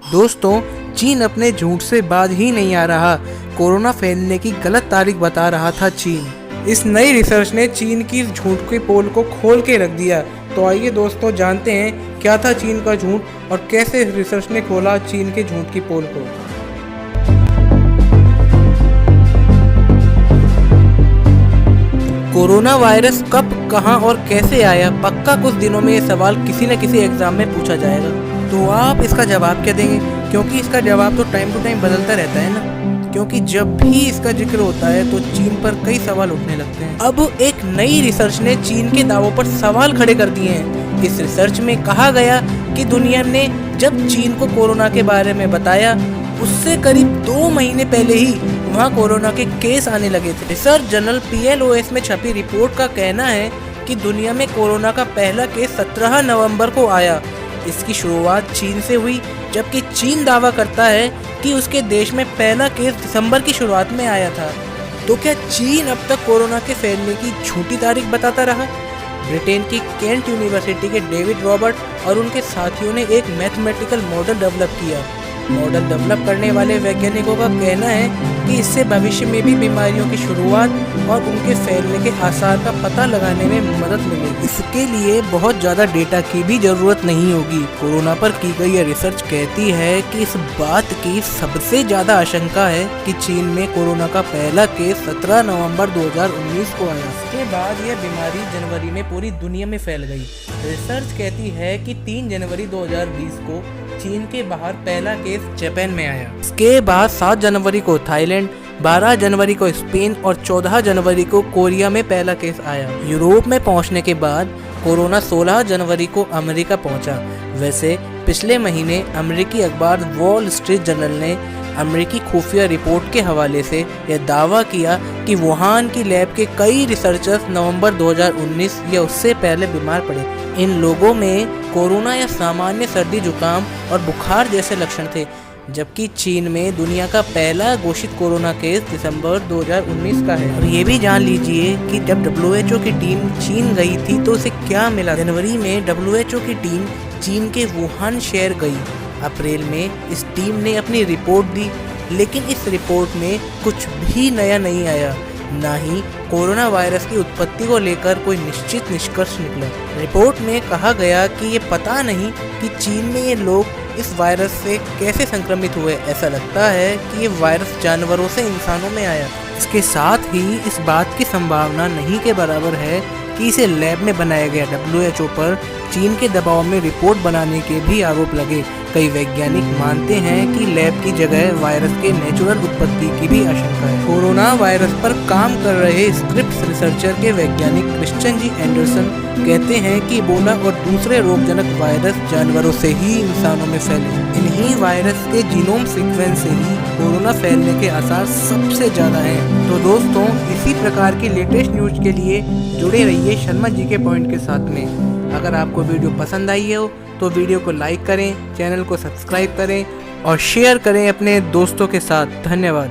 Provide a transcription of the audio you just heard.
दोस्तों, चीन अपने झूठ से बाज ही नहीं आ रहा। कोरोना फैलने की गलत तारीख बता रहा था चीन। इस नई रिसर्च ने चीन की झूठ के पोल को खोल के रख दिया। तो आइए दोस्तों, जानते हैं क्या था चीन का झूठ और कैसे रिसर्च ने खोला चीन के झूठ की पोल को। कोरोना वायरस कब, कहां और कैसे आया? पक्का कुछ दिनों में ये सवाल किसी न किसी एग्जाम में पूछा जाएगा। तो आप इसका जवाब क्या देंगे? क्योंकि इसका जवाब तो टाइम टू टाइम बदलता रहता है ना। क्योंकि जब भी इसका जिक्र होता है तो चीन पर कई सवाल उठने लगते हैं। अब एक नई रिसर्च ने चीन के दावों पर सवाल खड़े कर दिए हैं। इस रिसर्च में कहा गया कि दुनिया ने जब चीन को कोरोना के बारे में बताया, उससे करीब 2 महीने पहले ही वहाँ कोरोना के केस आने लगे थे। रिसर्च जर्नल PLOS में छपी रिपोर्ट का कहना है कि दुनिया में कोरोना का पहला केस 17 नवंबर को आया। इसकी शुरुआत चीन से हुई, जबकि चीन दावा करता है कि उसके देश में पहला केस दिसंबर की शुरुआत में आया था। तो क्या चीन अब तक कोरोना के फैलने की झूठी तारीख बताता रहा? ब्रिटेन की केंट यूनिवर्सिटी के डेविड रॉबर्ट और उनके साथियों ने एक मैथमेटिकल मॉडल डेवलप किया। मॉडल डेवलप करने वाले वैज्ञानिकों का कहना है कि इससे भविष्य में भी बीमारियों की शुरुआत और उनके फैलने के आसार का पता लगाने में मदद मिलेगी। इसके लिए बहुत ज़्यादा डेटा की भी ज़रूरत नहीं होगी। कोरोना पर की गई यह रिसर्च कहती है कि इस बात की सबसे ज़्यादा आशंका है कि चीन में कोरोना का पहला केस 17 नवंबर 2019 को आया। इसके बाद यह बीमारी जनवरी में पूरी दुनिया में फैल गई। रिसर्च कहती है कि 3 जनवरी 2020 को चीन के बाहर पहला केस जापान में आया। इसके बाद 7 जनवरी को थाईलैंड, 12 जनवरी को स्पेन और 14 जनवरी को कोरिया में पहला केस आया। यूरोप में पहुंचने के बाद कोरोना 16 जनवरी को अमेरिका पहुंचा। वैसे पिछले महीने अमेरिकी अखबार वॉल स्ट्रीट जर्नल ने अमेरिकी खुफिया रिपोर्ट के हवाले से यह दावा किया कि वुहान की लैब के कई रिसर्चर्स नवंबर 2019 या उससे पहले बीमार पड़े। इन लोगों में कोरोना या सामान्य सर्दी जुकाम और बुखार जैसे लक्षण थे, जबकि चीन में दुनिया का पहला घोषित कोरोना केस दिसंबर 2019 का है। और ये भी जान लीजिए कि जब WHO की टीम चीन गई थी तो उसे क्या मिला। जनवरी में WHO की टीम चीन के वुहान शहर गई। अप्रैल में इस टीम ने अपनी रिपोर्ट दी, लेकिन इस रिपोर्ट में कुछ भी नया नहीं आया। ना ही कोरोना वायरस की उत्पत्ति को लेकर कोई निश्चित निष्कर्ष निकला। रिपोर्ट में कहा गया कि ये पता नहीं कि चीन में ये लोग इस वायरस से कैसे संक्रमित हुए। ऐसा लगता है कि ये वायरस जानवरों से इंसानों में आया। इसके साथ ही इस बात की संभावना नहीं के बराबर है कि इसे लैब में बनाया गया। WHO पर चीन के दबाव में रिपोर्ट बनाने के भी आरोप लगे। कई वैज्ञानिक मानते हैं कि लैब की जगह वायरस के नेचुरल उत्पत्ति की भी आशंका है। कोरोना वायरस पर काम कर रहे स्क्रिप्स रिसर्चर के वैज्ञानिक क्रिश्चियन जी एंडरसन कहते हैं कि इबोला और दूसरे रोगजनक वायरस जानवरों से ही इंसानों में फैले। इन्हीं वायरस के जीनोम सीक्वेंस से ही कोरोना फैलने के आसार सबसे ज़्यादा हैं। तो दोस्तों, इसी प्रकार की लेटेस्ट न्यूज के लिए जुड़े रहिए शर्मा जी के पॉइंट के साथ में। अगर आपको वीडियो पसंद आई हो तो वीडियो को लाइक करें, चैनल को सब्सक्राइब करें और शेयर करें अपने दोस्तों के साथ। धन्यवाद।